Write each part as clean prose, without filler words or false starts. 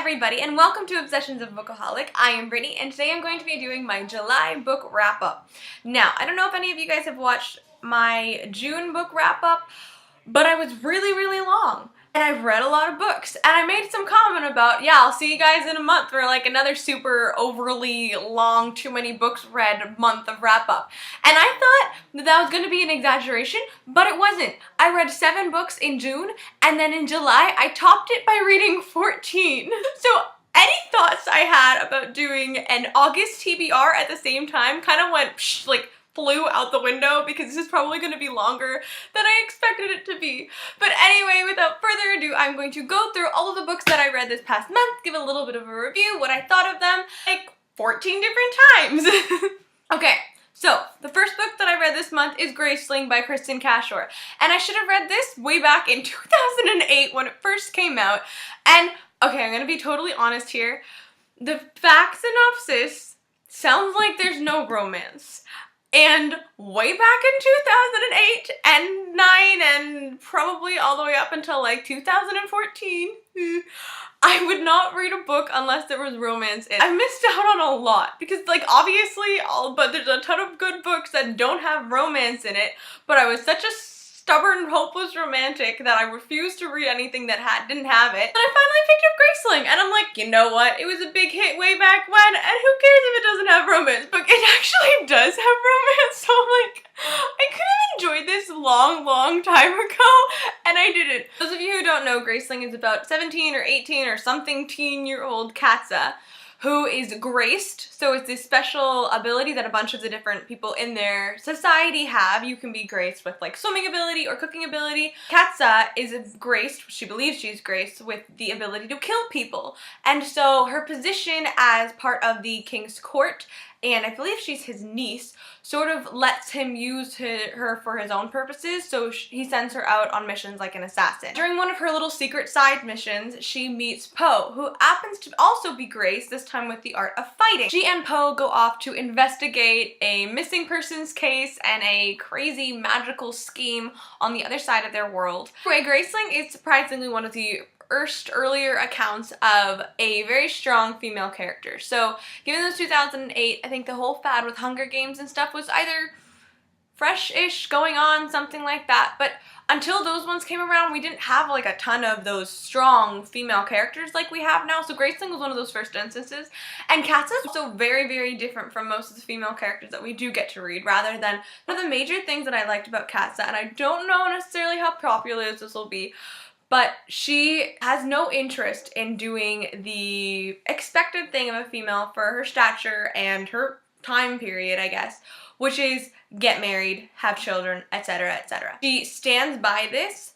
everybody, and welcome to Obsessions of Bookaholic. I am Brittany, and today I'm going to be doing my July book wrap-up. Now, I don't know if any of you guys have watched my June book wrap-up, but I was really long. And I've read a lot of books, and I made some comment about, yeah, I'll see you guys in a month for like another super overly long, too many books read month of wrap-up. And I thought that was going to be an exaggeration, but it wasn't. I read 7 books in June, and then in July, I topped it by reading 14. So any thoughts I had about doing an August TBR at the same time kind of went psh, like flew out the window because this is probably going to be longer than I expected it to be. But anyway, without further ado, I'm going to go through all of the books that I read this past month, give a little bit of a review, what I thought of them, like 14 different times. Okay, so the first book that I read this month is Graceling by Kristin Cashore. And I should have read this way back in 2008 when it first came out. And okay, I'm going to be totally honest here. The fact synopsis sounds like there's no romance. And way back in 2008 and 9 and probably all the way up until like 2014, I would not read a book unless there was romance in it. I missed out on a lot because like obviously but there's a ton of good books that don't have romance in it, but I was such a stubborn, hopeless romantic that I refused to read anything that didn't have it. And I finally picked up Graceling, and I'm like, you know what? It was a big hit way back when, and who cares if it doesn't have romance? But it actually does have romance, so I'm like, I could have enjoyed this long time ago, and I didn't. Those of you who don't know, Graceling is about 17 or 18 or something teen-year-old Katza who is graced. So it's this special ability that a bunch of the different people in their society have. You can be graced with like swimming ability or cooking ability. Katza is graced, she believes she's graced with the ability to kill people. And so her position as part of the king's court, and I believe she's his niece, sort of lets him use her for his own purposes, so he sends her out on missions like an assassin. During one of her little secret side missions, she meets Poe, who happens to also be graced, this time with the art of fighting. She and Poe go off to investigate a missing persons case and a crazy magical scheme on the other side of their world. Anyway, Graceling is surprisingly one of the earlier accounts of a very strong female character. So given this 2008, I think the whole fad with Hunger Games and stuff was either fresh-ish going on, something like that, but until those ones came around, we didn't have like a ton of those strong female characters like we have now. So Graceling was one of those first instances. And Katza is also very different from most of the female characters that we do get to read, rather than one of the major things that I liked about Katza, and I don't know necessarily how popular this will be, but she has no interest in doing the expected thing of a female for her stature and her time period, I guess, which is get married, have children, etc., etc. She stands by this,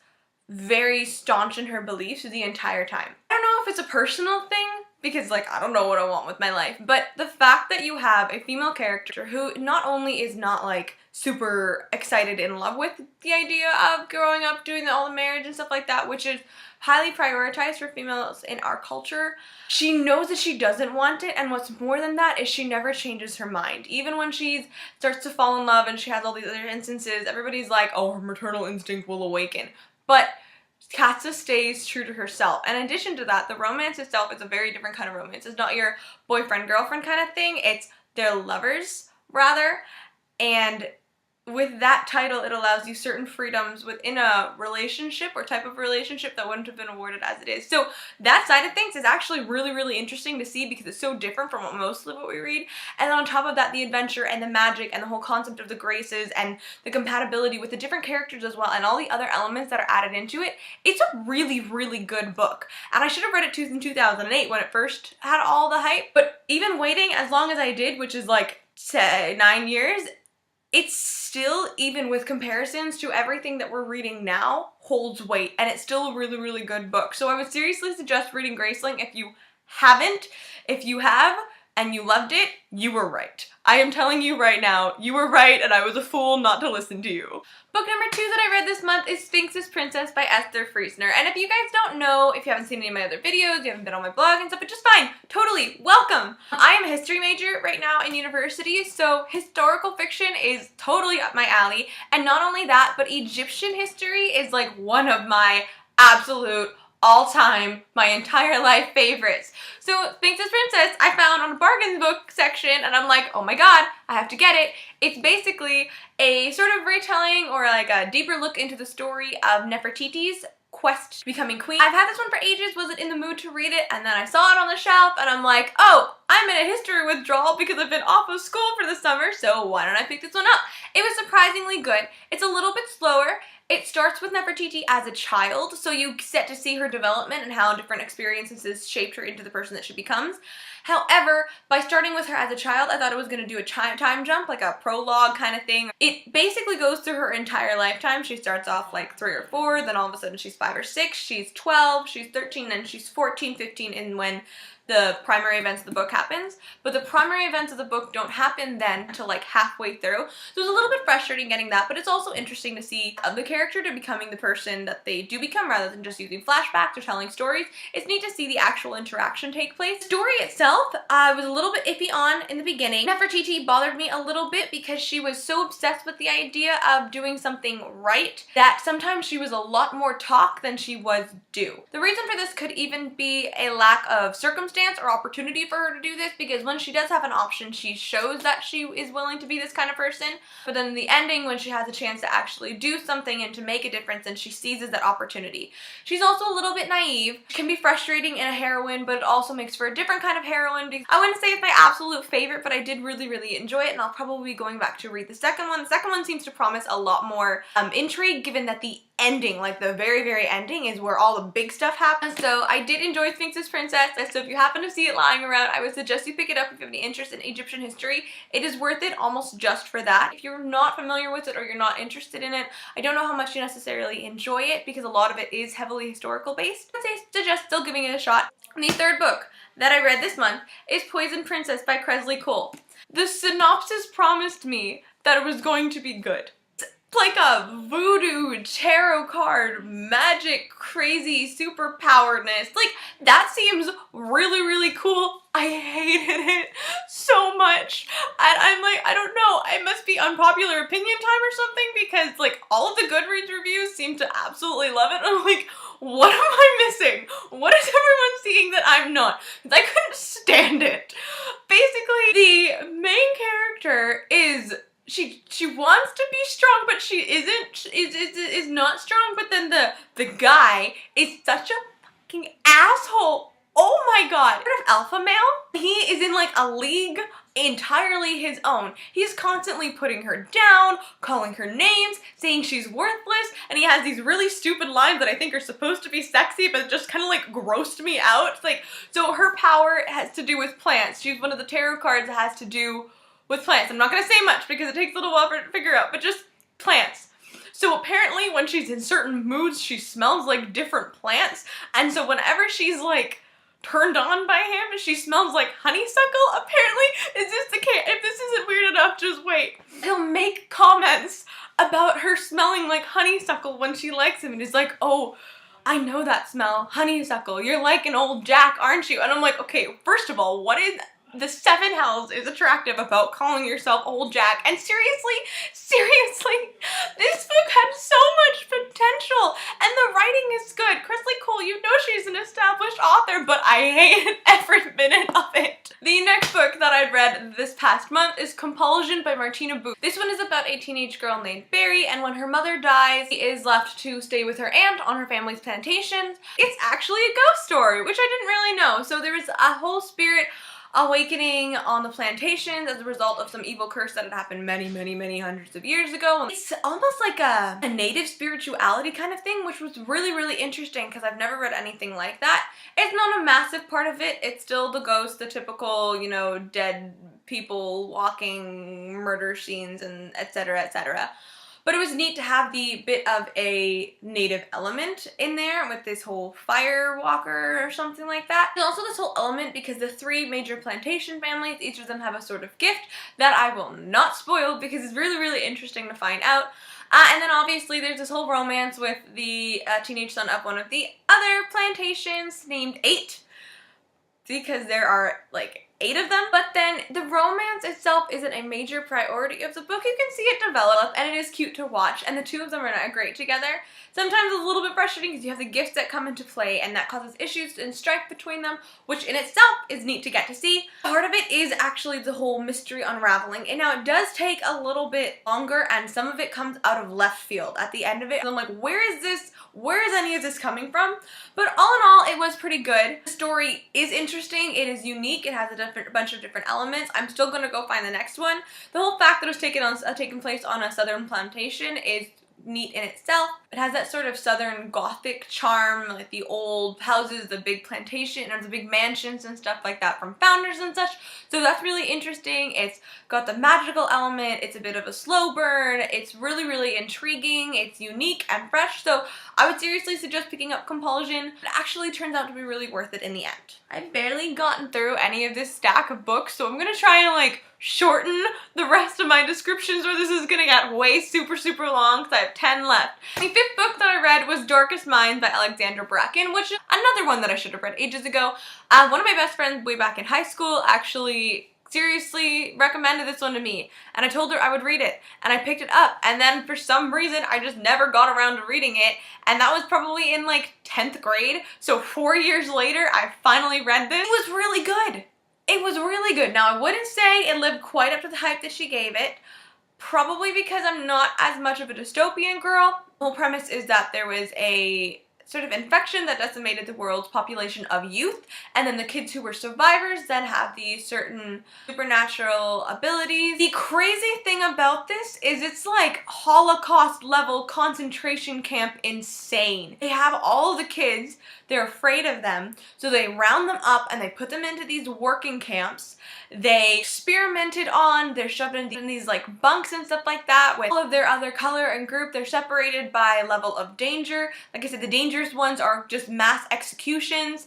very staunch in her beliefs the entire time. I don't know if it's a personal thing, because like I don't know what I want with my life, but the fact that you have a female character who not only is not like super excited in love with the idea of growing up doing all the marriage and stuff like that, which is highly prioritized for females in our culture, she knows that she doesn't want it, and what's more than that is she never changes her mind. Even when she starts to fall in love and she has all these other instances, everybody's like, oh, her maternal instinct will awaken. But Katza stays true to herself. And in addition to that, the romance itself is a very different kind of romance. It's not your boyfriend-girlfriend kind of thing. It's their lovers, rather. And with that title, it allows you certain freedoms within a relationship or type of relationship that wouldn't have been awarded as it is. So that side of things is actually really interesting to see because it's so different from mostly what we read. And then on top of that, the adventure and the magic and the whole concept of the graces and the compatibility with the different characters as well and all the other elements that are added into it, it's a really good book. And I should have read it in 2008 when it first had all the hype. But even waiting as long as I did, which is like, say, 9 years, it's still, even with comparisons to everything that we're reading now, holds weight, and it's still a really good book. So I would seriously suggest reading Graceling if you haven't. If you have, and you loved it, you were right. I am telling you right now, you were right, and I was a fool not to listen to you. Book number 2 that I read this month is Sphinx's Princess by Esther Friesner. And if you guys don't know, if you haven't seen any of my other videos, you haven't been on my blog and stuff, but just fine, totally, welcome. I am a history major right now in university, so historical fiction is totally up my alley. And not only that, but Egyptian history is like one of my absolute all-time, my entire life favorites. So Sphinx's Princess I found on a bargain book section, and I'm like, oh my god, I have to get it. It's basically a sort of retelling or like a deeper look into the story of Nefertiti's quest to becoming queen. I've had this one for ages, wasn't in the mood to read it, and then I saw it on the shelf and I'm like, oh, I'm in a history withdrawal because I've been off of school for the summer, so why don't I pick this one up? It was surprisingly good. It's a little bit slower. It starts with Nefertiti as a child, so you get to see her development and how different experiences shaped her into the person that she becomes. However, by starting with her as a child, I thought it was going to do a time jump, like a prologue kind of thing. It basically goes through her entire lifetime. She starts off like 3 or 4, then all of a sudden she's 5 or 6, she's 12, she's 13, and she's 14, 15, and when the primary events of the book happens, but the primary events of the book don't happen then until like halfway through. So it's a little bit frustrating getting that, but it's also interesting to see the character to becoming the person that they do become rather than just using flashbacks or telling stories. It's neat to see the actual interaction take place. The story itself, I was a little bit iffy on in the beginning. Nefertiti bothered me a little bit because she was so obsessed with the idea of doing something right that sometimes she was a lot more talk than she was do. The reason for this could even be a lack of circumstance or opportunity for her to do this, because when she does have an option, she shows that she is willing to be this kind of person, but then in the ending, when she has a chance to actually do something and to make a difference, and she seizes that opportunity. She's also a little bit naive. She can be frustrating in a heroine, but it also makes for a different kind of heroine. I wouldn't say it's my absolute favorite, but I did really enjoy it, and I'll probably be going back to read the second one. The second one seems to promise a lot more intrigue, given that the ending, like the very ending, is where all the big stuff happens. So I did enjoy Sphinx's Princess, so if you happen to see it lying around, I would suggest you pick it up if you have any interest in Egyptian history. It is worth it almost just for that. If you're not familiar with it or you're not interested in it, I don't know how much you necessarily enjoy it because a lot of it is heavily historical based. I suggest still giving it a shot. And the third book that I read this month is Poison Princess by Graceling. The synopsis promised me that it was going to be good. Like a voodoo tarot card magic crazy superpoweredness. Like, that seems really cool. I hated it so much. And I'm like, I don't know, it must be unpopular opinion time or something, because like all of the Goodreads reviews seem to absolutely love it. I'm like, what am I missing? What is everyone seeing that I'm not? I couldn't stand it. Basically, the main character is she wants to be strong, but she isn't, is not strong, but then the guy is such a fucking asshole. Oh my god. Heard of alpha male? He is in like a league entirely his own. He's constantly putting her down, calling her names, saying she's worthless, and he has these really stupid lines that I think are supposed to be sexy but just kind of like grossed me out. It's like, so her power has to do with plants. She's one of the tarot cards that has to do with plants. I'm not going to say much because it takes a little while for it to figure out, but just plants. So apparently when she's in certain moods, she smells like different plants, and so whenever she's like turned on by him, she smells like honeysuckle. Apparently, is this the case? If this isn't weird enough, just wait. He'll make comments about her smelling like honeysuckle when she likes him, and he's like, oh, I know that smell, honeysuckle. You're like an old Jack, aren't you? And I'm like, okay, first of all, what is the seven hells is attractive about calling yourself old Jack? And seriously, this book had so much potential, and the writing is good. Graceling, you know she's an established author, but I hated every minute of it. The next book that I read this past month is Compulsion by Martina Booth. This one is about a teenage girl named Barry, and when her mother dies, she is left to stay with her aunt on her family's plantations. It's actually a ghost story, which I didn't really know. So there is a whole spirit awakening on the plantations as a result of some evil curse that had happened many hundreds of years ago. It's almost like a native spirituality kind of thing, which was really interesting because I've never read anything like that. It's not a massive part of it. It's still the ghost, the typical, you know, dead people walking, murder scenes, and etc. But it was neat to have the bit of a native element in there with this whole fire walker or something like that. And also this whole element because the three major plantation families, each of them have a sort of gift that I will not spoil because it's really interesting to find out. And then obviously there's this whole romance with the teenage son of one of the other plantations named 8. Because there are like 8 of them, but then the romance itself isn't a major priority of the book. You can see it develop, and it is cute to watch, and the two of them are not great together. Sometimes it's a little bit frustrating because you have the gifts that come into play, and that causes issues and strife between them, which in itself is neat to get to see. Part of it is actually the whole mystery unraveling, and now it does take a little bit longer, and some of it comes out of left field at the end of it. So I'm like, where is this? Where is any of this coming from? But all in all, it was pretty good. The story is interesting, it is unique, it has a bunch of different elements. I'm still gonna go find the next one. The whole fact that it was taking place on a southern plantation is neat in itself. It has that sort of southern gothic charm, like the old houses, the big plantation, and the big mansions and stuff like that from founders and such. So that's really interesting. It's got the magical element, it's a bit of a slow burn, it's really, really intriguing, it's unique and fresh, so I would seriously suggest picking up Compulsion. It actually turns out to be really worth it in the end. I've barely gotten through any of this stack of books, so I'm gonna try and like shorten the rest of my descriptions or this is gonna get way super long because I have 10 left. The 5th book that I read was Darkest Minds by Alexandra Bracken, which is another one that I should have read ages ago. One of my best friends way back in high school actually seriously recommended this one to me, and I told her I would read it, and I picked it up, and then for some reason I just never got around to reading it, and that was probably in like 10th grade, so 4 years later I finally read this. It was really good. It was really good. Now I wouldn't say it lived quite up to the hype that she gave it, probably because I'm not as much of a dystopian girl. The whole premise is that there was a sort of infection that decimated the world's population of youth, and then the kids who were survivors then have these certain supernatural abilities. The crazy thing about this is it's like Holocaust level concentration camp insane. They have all of the kids, they're afraid of them, so they round them up and they put them into these working camps. They experimented on, they're shoved in these like bunks and stuff like that with all of their other color and group. They're separated by level of danger. Like I said, the dangerous ones are just mass executions.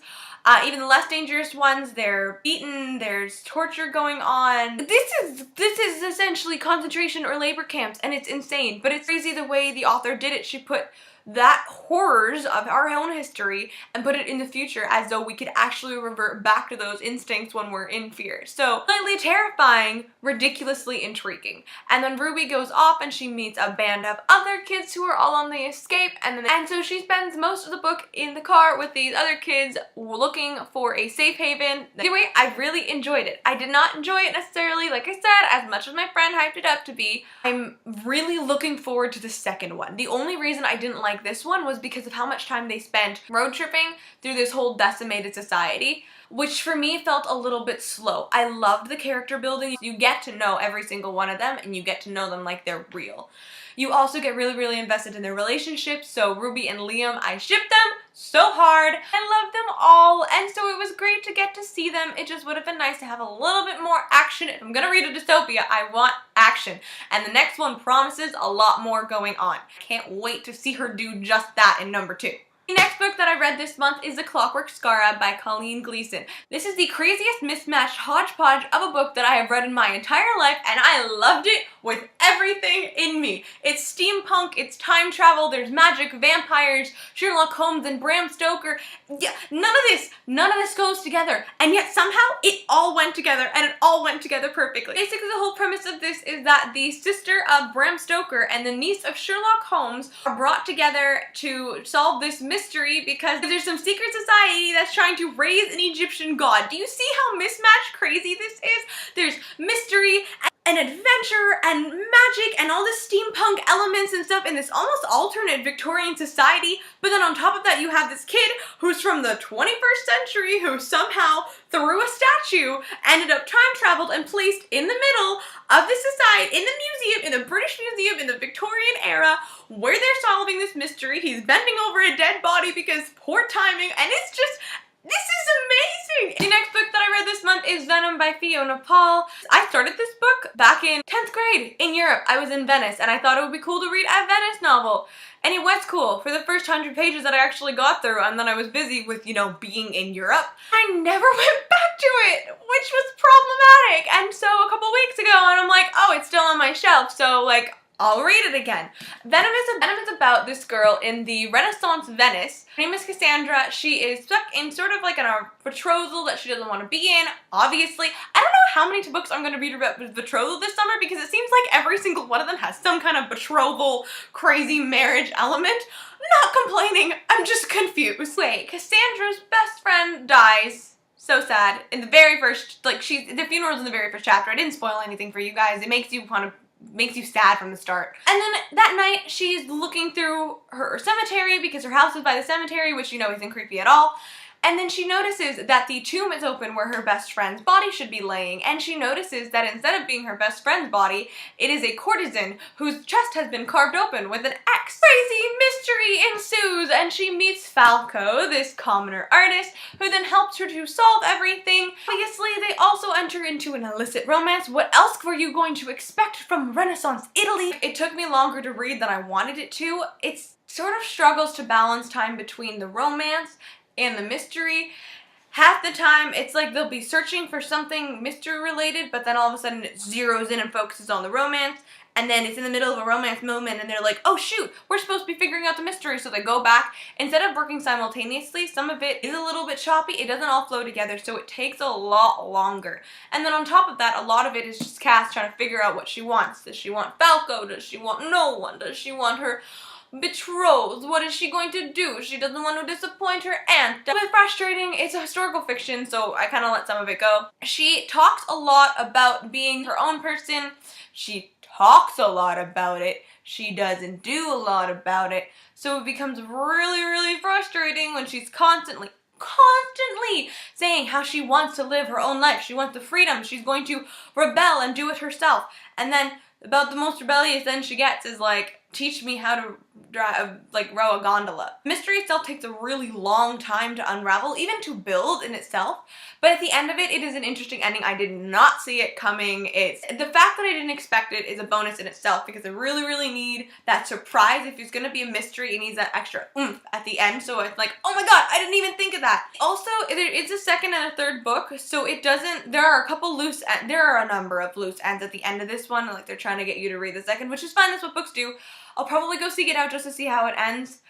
Even the less dangerous ones, they're beaten, there's torture going on. This is essentially concentration or labor camps, and it's insane, but it's crazy the way the author did it. She put that horrors of our own history and put it in the future as though we could actually revert back to those instincts when we're in fear. So slightly terrifying, ridiculously intriguing. And then Ruby goes off and she meets a band of other kids who are all on the escape, and so she spends most of the book in the car with these other kids looking for a safe haven. Anyway, I really enjoyed it. I did not enjoy it necessarily, like I said, as much as my friend hyped it up to be. I'm really looking forward to the second one. The only reason I didn't like this one was because of how much time they spent road tripping through this whole decimated society, which for me felt a little bit slow. I loved the character building. You get to know every single one of them and you get to know them like they're real. You also get really invested in their relationships. So Ruby and Liam, I shipped them so hard. I loved them all, and so it was great to get to see them. It just would have been nice to have a little bit more action. If I'm gonna read a dystopia, I want action. And the next one promises a lot more going on. I can't wait to see her do just that in number 2. The next book that I read this month is The Clockwork Saga by Colleen Gleason. This is the craziest mismatched hodgepodge of a book that I have read in my entire life, and I loved it with everything in me. It's steampunk, it's time travel, there's magic, vampires, Sherlock Holmes, and Bram Stoker. Yeah, none of this goes together, and yet somehow it all went together, and it all went together perfectly. Basically, the whole premise of this is that the sister of Bram Stoker and the niece of Sherlock Holmes are brought together to solve this mystery because there's some secret society that's trying to raise an Egyptian god. Do you see how mismatched crazy this is? There's mystery and adventure and magic and all this steampunk elements and stuff in this almost alternate Victorian society, but then on top of that you have this kid who's from the 21st century who somehow through a statue ended up time traveled and placed in the middle of the society, in the museum, in the British Museum in the Victorian era where they're solving this mystery. He's bending over a dead body because poor timing, and it's just, this is amazing! The next book that I read this month is Venom by Fiona Paul. I started this book back in 10th grade in Europe. I was in Venice and I thought it would be cool to read a Venice novel. And it was cool for the first 100 pages that I actually got through, and then I was busy with, you know, being in Europe. I never went back to it, which was problematic. And so a couple weeks ago, and I'm like, oh, it's still on my shelf. So like, I'll read it again. Venom is about this girl in the Renaissance Venice. Her name is Cassandra. She is stuck in sort of like a betrothal that she doesn't want to be in, obviously. I don't know how many books I'm going to read about betrothal this summer because it seems like every single one of them has some kind of betrothal, crazy marriage element. I'm not complaining, I'm just confused. Wait, Cassandra's best friend dies. So sad. In the very first, like, the funeral's in the very first chapter. I didn't spoil anything for you guys. It makes you sad from the start. And then that night, she's looking through her cemetery because her house is by the cemetery, which you know isn't creepy at all. And then she notices that the tomb is open where her best friend's body should be laying, and she notices that instead of being her best friend's body, it is a courtesan whose chest has been carved open with an X. Crazy mystery ensues, and she meets Falco, this commoner artist, who then helps her to solve everything. Obviously, they also enter into an illicit romance. What else were you going to expect from Renaissance Italy? It took me longer to read than I wanted it to. It sort of struggles to balance time between the romance and the mystery. Half the time, it's like they'll be searching for something mystery related, but then all of a sudden it zeroes in and focuses on the romance, and then it's in the middle of a romance moment and they're like, oh shoot, we're supposed to be figuring out the mystery, so they go back. Instead of working simultaneously, some of it is a little bit choppy, it doesn't all flow together, so it takes a lot longer. And then on top of that, a lot of it is just Cass trying to figure out what she wants. Does she want Falco? Does she want no one? Does she want her betrothed? What is she going to do? She doesn't want to disappoint her aunt. It's a bit frustrating. It's a historical fiction, so I kind of let some of it go. She talks a lot about being her own person. She talks a lot about it. She doesn't do a lot about it. So it becomes really frustrating when she's constantly saying how she wants to live her own life. She wants the freedom. She's going to rebel and do it herself. And then about the most rebellious then she gets is like, teach me how to row a gondola. Mystery itself takes a really long time to unravel, even to build in itself, but at the end of it, it is an interesting ending. I did not see it coming. It's the fact that I didn't expect it is a bonus in itself because I really need that surprise. If it's gonna be a mystery, it needs that extra oomph at the end, so it's like, oh my god, I didn't even think of that. Also, it's a second and a third book, so it doesn't, there are a number of loose ends at the end of this one, like they're trying to get you to read the second, which is fine, that's what books do. I'll probably go seek it out just to see how it ends.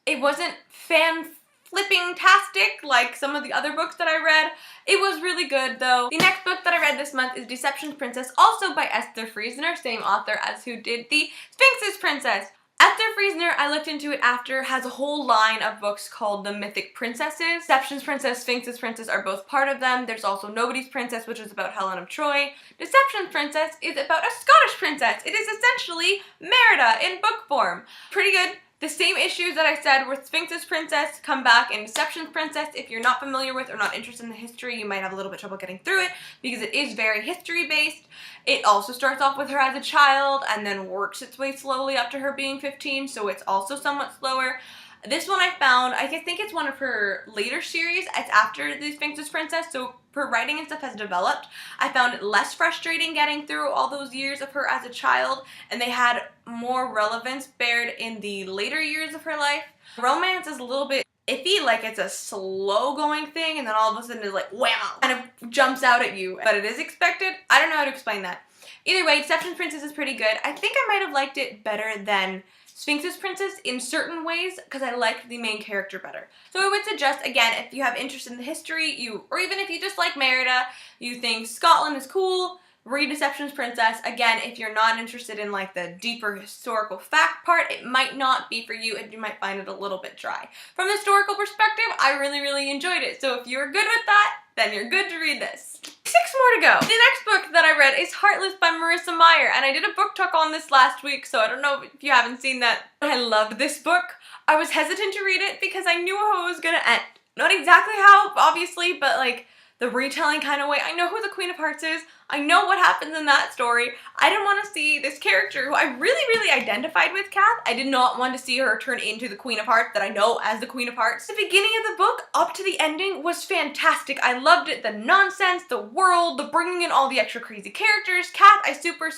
It wasn't fan-flipping-tastic like some of the other books that I read. It was really good though. The next book that I read this month is Deception's Princess, also by Esther Friesner, same author as who did the Sphinx's Princess. Esther Friesner, I looked into it after, has a whole line of books called The Mythic Princesses. Deception's Princess, Sphinx's Princess are both part of them. There's also Nobody's Princess, which is about Helen of Troy. Deception's Princess is about a Scottish princess. It is essentially Merida in book form. Pretty good. The same issues that I said with Sphinx's Princess come back in Deception's Princess. If you're not familiar with or not interested in the history, you might have a little bit of trouble getting through it because it is very history-based. It also starts off with her as a child and then works its way slowly up to her being 15, so it's also somewhat slower. This one I found, I think it's one of her later series. It's after the Sphinx's Princess, so her writing and stuff has developed. I found it less frustrating getting through all those years of her as a child, and they had more relevance bared in the later years of her life. Romance is a little bit iffy, like it's a slow going thing, and then all of a sudden it's like, wow, kind of jumps out at you, but it is expected. I don't know how to explain that. Either way, Deception's Princess is pretty good. I think I might have liked it better than Sphinx's Princess in certain ways because I liked the main character better. So I would suggest, again, if you have interest in the history, or even if you just like Merida, you think Scotland is cool, read Deception's Princess. Again, if you're not interested in like the deeper historical fact part, it might not be for you and you might find it a little bit dry. From the historical perspective, I really enjoyed it. So if you're good with that, then you're good to read this. 6 more to go. The next book that I read is Heartless by Marissa Meyer, and I did a book talk on this last week, so I don't know if you haven't seen that. I loved this book. I was hesitant to read it because I knew how it was gonna end. Not exactly how, obviously, but like the retelling kind of way. I know who the Queen of Hearts is. I know what happens in that story. I didn't want to see this character who I really identified with, Kath. I did not want to see her turn into the Queen of Hearts that I know as the Queen of Hearts. The beginning of the book up to the ending was fantastic. I loved it. The nonsense, the world, the bringing in all the extra crazy characters. Kath, I super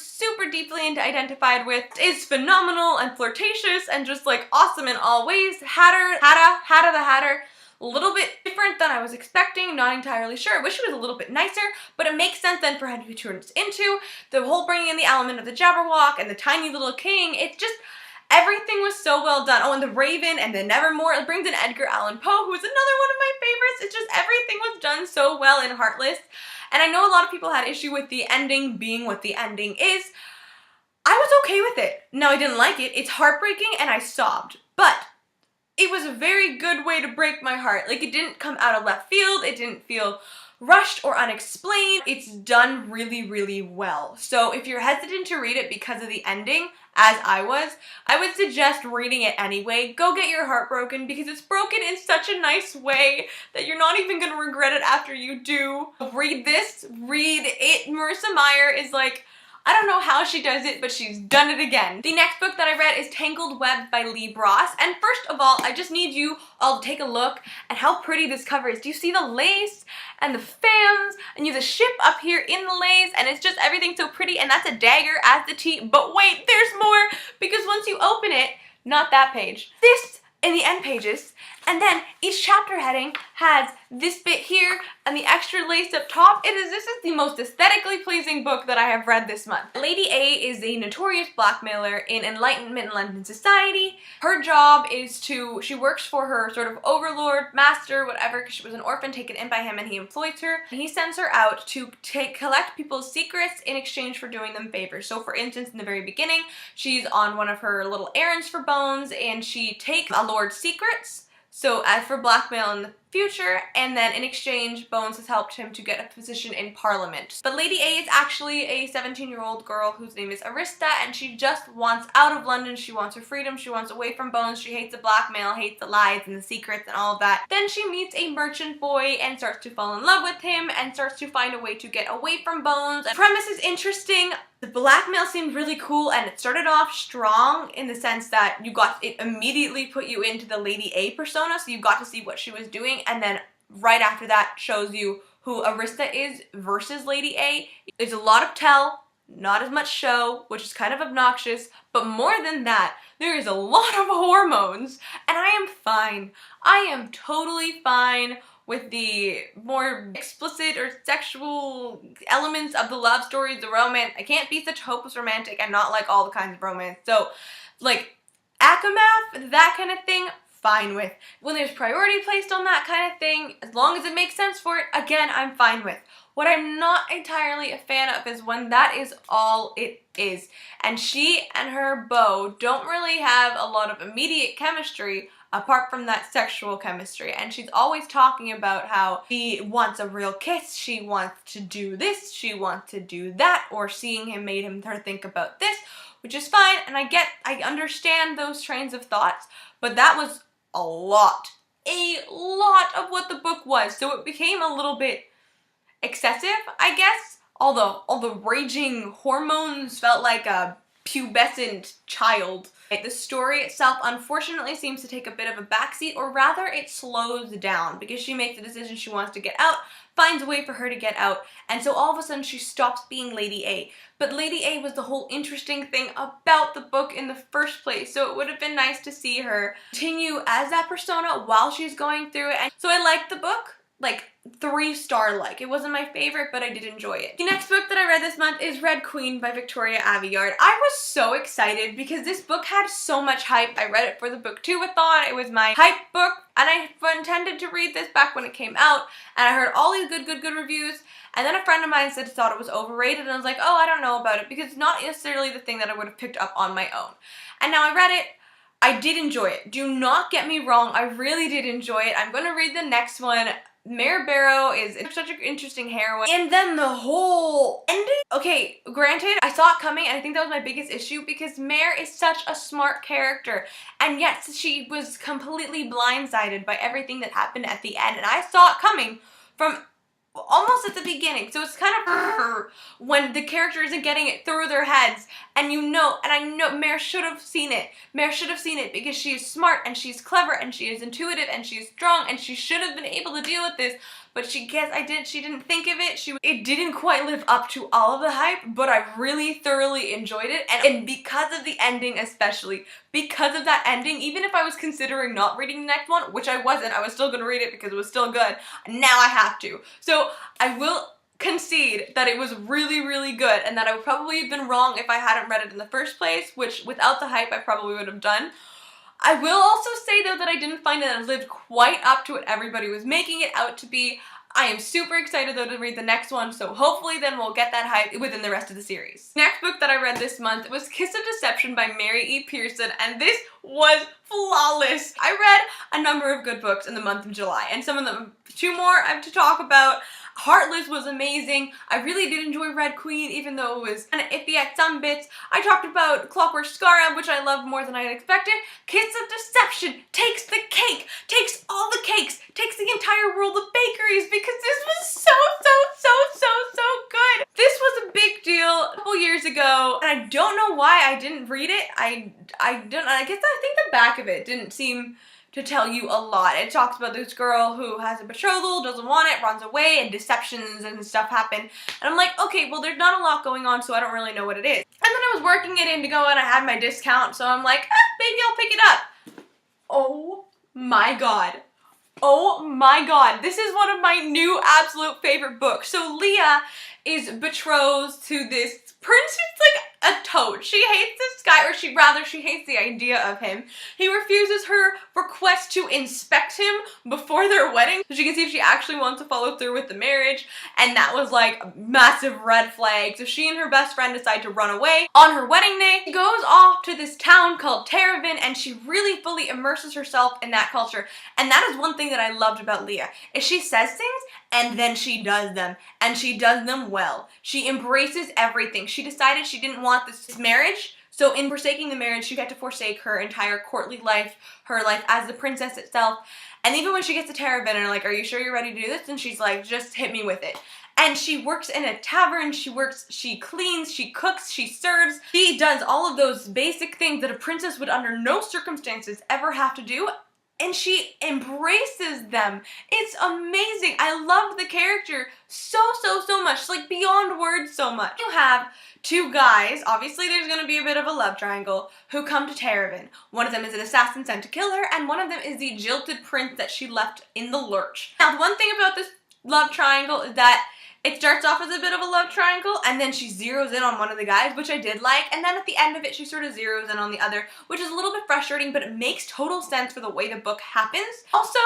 deeply identified with, is phenomenal and flirtatious and just like awesome in all ways. Hatter the Hatter. a little bit different than I was expecting, not entirely sure. I wish it was a little bit nicer, but it makes sense then for how he turns into. The whole bringing in the element of the Jabberwock and the tiny little king, it's just, everything was so well done. Oh, and the Raven and the Nevermore. It brings in Edgar Allan Poe, who is another one of my favorites. It's just, everything was done so well in Heartless. And I know a lot of people had issue with the ending being what the ending is. I was okay with it. Now, I didn't like it. It's heartbreaking and I sobbed. But it was a very good way to break my heart. Like, it didn't come out of left field. It didn't feel rushed or unexplained. It's done really, really well. So if you're hesitant to read it because of the ending, as I would suggest reading it anyway. Go get your heart broken because it's broken in such a nice way that you're not even going to regret it after you do. Read this, read it. Marissa Meyer is like, I don't know how she does it, but she's done it again. The next book that I read is Tangled Web by Lee Bross. And first of all, I just need you all to take a look at how pretty this cover is. Do you see the lace and the fans? And you have the ship up here in the lace, and it's just everything so pretty. And that's a dagger as the T. But wait, there's more, because once you open it, not that page, this in the end pages, and then each chapter heading has this bit here and the extra lace up top. This is the most aesthetically pleasing book that I have read this month. Lady A is a notorious blackmailer in Enlightenment London society. Her job is she works for her sort of overlord, master, whatever, because she was an orphan taken in by him and he employs her. He sends her out to collect people's secrets in exchange for doing them favors. So for instance, in the very beginning, she's on one of her little errands for Bones and she takes a lord's secrets. So as for blackmail in the future, and then in exchange, Bones has helped him to get a position in Parliament. But Lady A is actually a 17-year-old girl whose name is Arista, and she just wants out of London. She wants her freedom. She wants away from Bones. She hates the blackmail, hates the lies and the secrets and all of that. Then she meets a merchant boy and starts to fall in love with him and starts to find a way to get away from Bones. The premise is interesting. The blackmail seemed really cool, and it started off strong in the sense that it immediately put you into the Lady A persona, so you got to see what she was doing, and then right after that shows you who Arista is versus Lady A. There's a lot of tell, not as much show, which is kind of obnoxious, but more than that, there is a lot of hormones, and I am fine. I am totally fine with the more explicit or sexual elements of the love stories, the romance. I can't be such hopeless romantic and not like all the kinds of romance. So, like, Akamath, that kind of thing, fine with. When there's priority placed on that kind of thing, as long as it makes sense for it, again, I'm fine with. What I'm not entirely a fan of is when that is all it is. And she and her beau don't really have a lot of immediate chemistry apart from that sexual chemistry, and she's always talking about how she wants a real kiss, she wants to do this, she wants to do that, or seeing him made her think about this, which is fine, and I understand those trains of thoughts, but that was a lot of what the book was, so it became a little bit excessive, I guess, although all the raging hormones felt like a pubescent child. The story itself unfortunately seems to take a bit of a backseat, or rather it slows down because she makes a decision she wants to get out, finds a way for her to get out, and so all of a sudden she stops being Lady A. But Lady A was the whole interesting thing about the book in the first place, so it would have been nice to see her continue as that persona while she's going through it. And so I liked the book. Like 3-star like. It wasn't my favorite, but I did enjoy it. The next book that I read this month is Red Queen by Victoria Aveyard. I was so excited because this book had so much hype. I read it for the book-to-a-thon. It was my hype book, and I intended to read this back when it came out, and I heard all these good reviews, and then a friend of mine said he thought it was overrated, and I was like, oh, I don't know about it, because it's not necessarily the thing that I would have picked up on my own. And now I read it. I did enjoy it. Do not get me wrong. I really did enjoy it. I'm going to read the next one. Mare Barrow is such an interesting heroine. And then the whole ending. Okay, granted, I saw it coming, and I think that was my biggest issue because Mare is such a smart character. And yet she was completely blindsided by everything that happened at the end. And I saw it coming from almost at the beginning. So it's kind of when the character isn't getting it through their heads, and you know, and I know Mare should have seen it. Mare should have seen it because she is smart and she's clever and she is intuitive and she is strong and she should have been able to deal with this, but she didn't think of it. It didn't quite live up to all of the hype, but I really thoroughly enjoyed it. And because of the ending especially, because of that ending, even if I was considering not reading the next one, which I wasn't, I was still gonna read it because it was still good, now I have to. So I will concede that it was really, really good, and that I would probably have been wrong if I hadn't read it in the first place, which without the hype I probably would have done. I will also say though that I didn't find that it lived quite up to what everybody was making it out to be. I am super excited though to read the next one, so hopefully then we'll get that hype within the rest of the series. Next book that I read this month was Kissin Deception by Mary E. Pearson, and this was flawless. I read a number of good books in the month of July, and some of them, 2 more I have to talk about. Heartless was amazing. I really did enjoy Red Queen, even though it was kind of iffy at some bits. I talked about Clockwork Saga, which I loved more than I had expected. Kissin Deception takes the cake, takes all the cakes, takes the entire world of bakeries, because this was so good. This was a big deal a couple years ago, and I don't know why I didn't read it. I think the back of it didn't seem to tell you a lot. It talks about this girl who has a betrothal, doesn't want it, runs away, and deceptions and stuff happen. And I'm like, okay, well there's not a lot going on, so I don't really know what it is. And then I was working it in to go, and I had my discount, so I'm like, maybe I'll pick it up. Oh my god. Oh my god. This is one of my new absolute favorite books. So Leah is betrothed to this prince who's like a toad. She hates this guy, or she hates the idea of him. He refuses her request to inspect him before their wedding, so she can see if she actually wants to follow through with the marriage, and that was like a massive red flag. So she and her best friend decide to run away. On her wedding day, she goes off to this town called Terravin, and she really fully immerses herself in that culture. And that is one thing that I loved about Leah, is she says things and then she does them, and she does them well. She embraces everything. She decided she didn't want this marriage, so in forsaking the marriage, she had to forsake her entire courtly life, her life as the princess itself. And even when she gets to Terravin, and they're like, are you sure you're ready to do this? And she's like, just hit me with it. And she works in a tavern, she cleans, she cooks, she serves. She does all of those basic things that a princess would under no circumstances ever have to do, and she embraces them. It's amazing. I love the character so much, like beyond words so much. You have 2 guys, obviously there's gonna be a bit of a love triangle, who come to Terravin. One of them is an assassin sent to kill her, and one of them is the jilted prince that she left in the lurch. Now, the one thing about this love triangle is that it starts off as a bit of a love triangle, and then she zeroes in on one of the guys, which I did like, and then at the end of it she sort of zeroes in on the other, which is a little bit frustrating, but it makes total sense for the way the book happens. Also,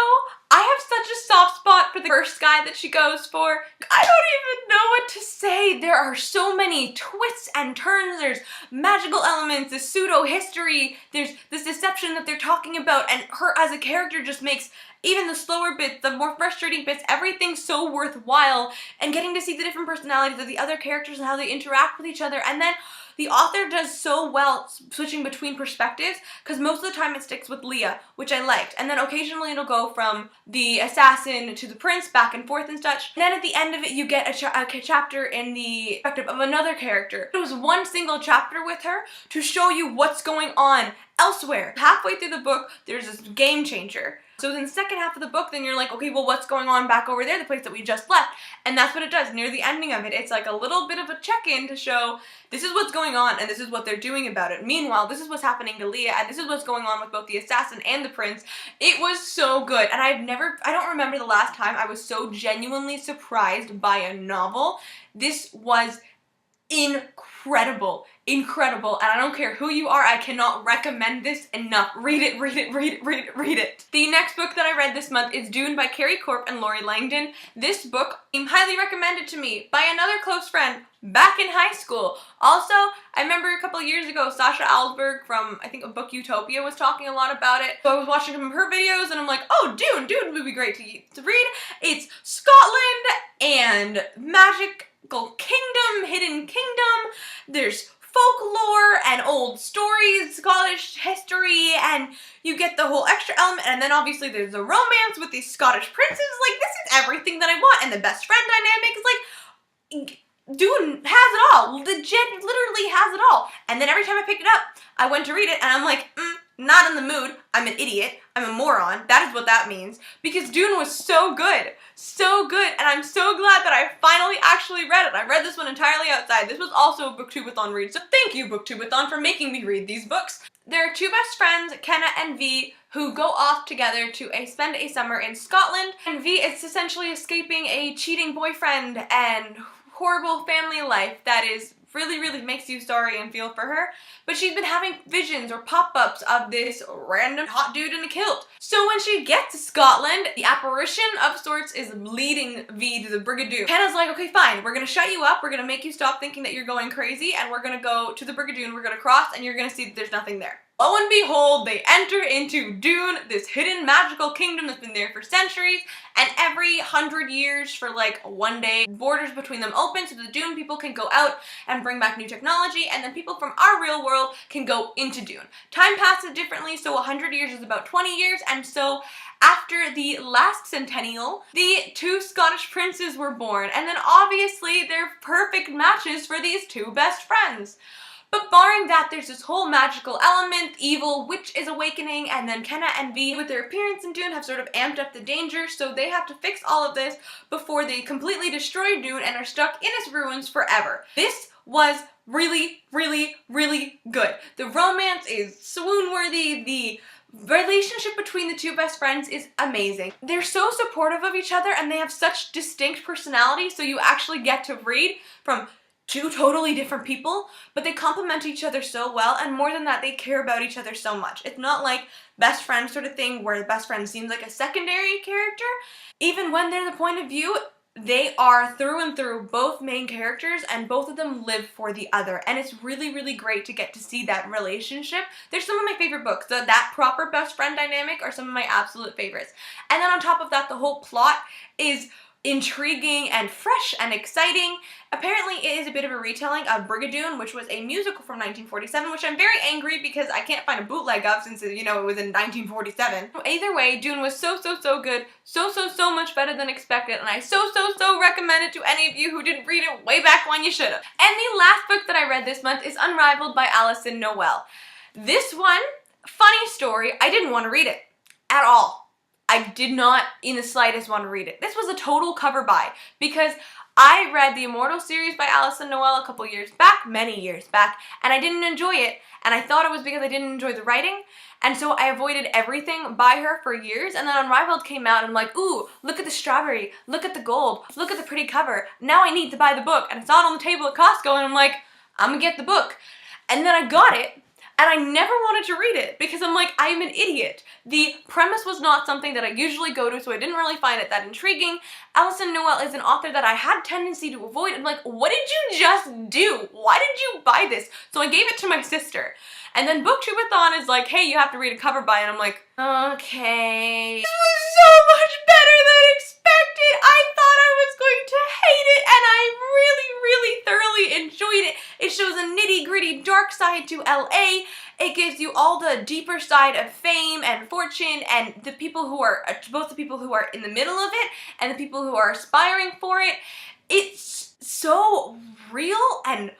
I have such a soft spot for the first guy that she goes for. I don't even know what to say. There are so many twists and turns. There's magical elements, this pseudo-history, there's this deception that they're talking about, and her as a character just makes even the slower bits, the more frustrating bits, everything so worthwhile, and getting to see the different personalities of the other characters and how they interact with each other. And then the author does so well switching between perspectives, because most of the time it sticks with Leah, which I liked. And then occasionally it'll go from the assassin to the prince, back and forth and such. And then at the end of it, you get a chapter in the perspective of another character. It was one single chapter with her to show you what's going on elsewhere. Halfway through the book, there's this game changer. So in the second half of the book, then you're like, okay, well, what's going on back over there, the place that we just left? And that's what it does. Near the ending of it, it's like a little bit of a check-in to show this is what's going on and this is what they're doing about it. Meanwhile, this is what's happening to Leah, and this is what's going on with both the assassin and the prince. It was so good, and I don't remember the last time I was so genuinely surprised by a novel. This was incredible, and I don't care who you are, I cannot recommend this enough. Read it, read it, read it, read it, read it. The next book that I read this month is Dune by Carrie Corp and Lori Langdon. This book came highly recommended to me by another close friend back in high school. Also, I remember a couple of years ago, Sasha Alsberg from, I think, a book Utopia was talking a lot about it. So I was watching some of her videos and I'm like, oh, Dune would be great to read. It's Scotland and magical kingdom, hidden kingdom. There's folklore and old stories, Scottish history, and you get the whole extra element, and then obviously there's a romance with these Scottish princes. Like, this is everything that I want, and the best friend dynamic is like, Dune has it all. Legit, literally has it all. And then every time I picked it up, I went to read it, and I'm like, not in the mood. I'm an idiot. I'm a moron. That is what that means. Because Dune was so good. So good. And I'm so glad that I finally actually read it. I read this one entirely outside. This was also a BookTubeathon read. So thank you, BookTubeathon, for making me read these books. There are two best friends, Kenna and V, who go off together to spend a summer in Scotland. And V is essentially escaping a cheating boyfriend and horrible family life that is really makes you sorry and feel for her. But she's been having visions or pop-ups of this random hot dude in a kilt. So when she gets to Scotland, the apparition of sorts is leading V to the Brigadoon. Kenna's like, okay, fine, we're gonna shut you up, we're gonna make you stop thinking that you're going crazy, and we're gonna go to the Brigadoon, we're gonna cross, and you're gonna see that there's nothing there. Lo and behold, they enter into Dune, this hidden magical kingdom that's been there for centuries, and every 100 years for like one day, borders between them open so the Dune people can go out and bring back new technology, and then people from our real world can go into Dune. Time passes differently, so 100 years is about 20 years, and so after the last centennial, the two Scottish princes were born, and then obviously they're perfect matches for these two best friends. But barring that, there's this whole magical element, evil, witch is awakening, and then Kenna and V, with their appearance in Dune, have sort of amped up the danger, so they have to fix all of this before they completely destroy Dune and are stuck in its ruins forever. This was really good. The romance is swoon-worthy, the relationship between the two best friends is amazing. They're so supportive of each other, and they have such distinct personalities, so you actually get to read from two totally different people, but they complement each other so well, and more than that, they care about each other so much. It's not like best friend sort of thing where the best friend seems like a secondary character. Even when they're the point of view, they are through and through both main characters, and both of them live for the other, and it's really great to get to see that relationship. They're some of my favorite books. That proper best friend dynamic are some of my absolute favorites. And then on top of that, the whole plot is intriguing and fresh and exciting. Apparently it is a bit of a retelling of Brigadoon, which was a musical from 1947, which I'm very angry because I can't find a bootleg of since, you know, it was in 1947. Either way, Dune was so good, so much better than expected, and I so recommend it to any of you who didn't read it way back when you should have. And the last book that I read this month is Unrivaled by Alison Noel. This one, funny story, I didn't want to read it at all. I did not in the slightest want to read it. This was a total cover buy because I read the Immortal series by Alison Noel a couple years back, many years back, and I didn't enjoy it, and I thought it was because I didn't enjoy the writing, and so I avoided everything by her for years, and then Unrivaled came out, and I'm like, ooh, look at the strawberry, look at the gold, look at the pretty cover, now I need to buy the book, and it's not on the table at Costco, and I'm like, I'm gonna get the book. And then I got it, and I never wanted to read it because I'm like, I'm an idiot. The premise was not something that I usually go to, so I didn't really find it that intriguing. Alison Noel is an author that I had tendency to avoid. I'm like, what did you just do? Why did you buy this? So I gave it to my sister. And then BookTubeathon is like, hey, you have to read a cover by, and I'm like, okay. This was so much better than expected. I thought I was going to hate it, and I really thoroughly enjoyed it. It shows a nitty-gritty dark side to LA. It gives you all the deeper side of fame and fortune, and the people who are, both the people who are in the middle of it and the people who are aspiring for it. It's so real and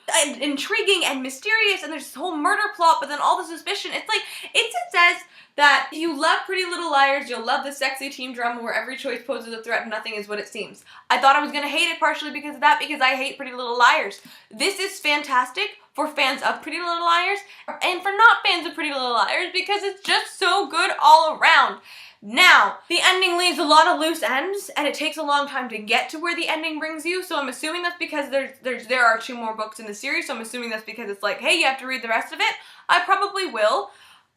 intriguing and mysterious, and there's this whole murder plot, but then all the suspicion. It's like, it says that if you love Pretty Little Liars, you'll love the sexy teen drama where every choice poses a threat and nothing is what it seems. I thought I was gonna hate it partially because of that, because I hate Pretty Little Liars. This is fantastic for fans of Pretty Little Liars, and for not fans of Pretty Little Liars, because it's just so good all around. Now, the ending leaves a lot of loose ends, and it takes a long time to get to where the ending brings you, so I'm assuming that's because there are 2 more books in the series, so I'm assuming that's because it's like, hey, you have to read the rest of it. I probably will.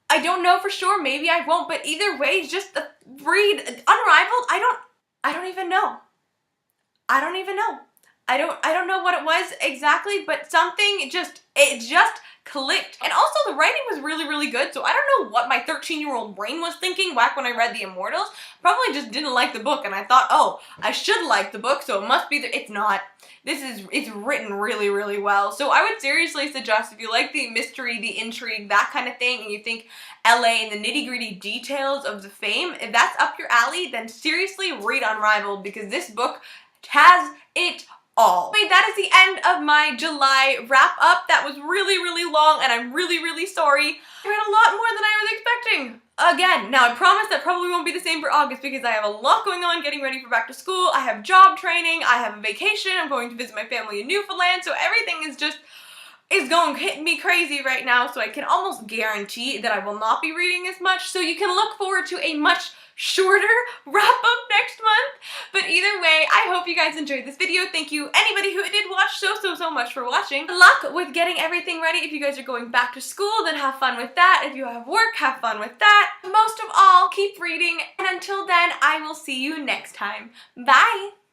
I don't know for sure, maybe I won't, but either way, just read Unrivaled. I don't even know. I don't even know. I don't know what it was exactly, but something it just clicked. And also the writing was really good, so I don't know what my 13-year-old brain was thinking back when I read The Immortals. Probably just didn't like the book, and I thought, oh, I should like the book, so it must be it's not. It's written really well. So I would seriously suggest, if you like the mystery, the intrigue, that kind of thing, and you think LA and the nitty-gritty details of the fame, if that's up your alley, then seriously read Unrivaled, because this book has it all. Anyway, that is the end of my July wrap up. That was really, really long and I'm really, really sorry. I read a lot more than I was expecting. Again, now I promise that probably won't be the same for August because I have a lot going on getting ready for back to school. I have job training, I have a vacation, I'm going to visit my family in Newfoundland, so everything is going to hit me crazy right now, so I can almost guarantee that I will not be reading as much, so you can look forward to a much shorter wrap-up next month. But either way, I hope you guys enjoyed this video. Thank you anybody who did watch so much for watching. Good luck with getting everything ready. If you guys are going back to school, then have fun with that. If you have work, have fun with that. Most of all, keep reading, and until then, I will see you next time. Bye!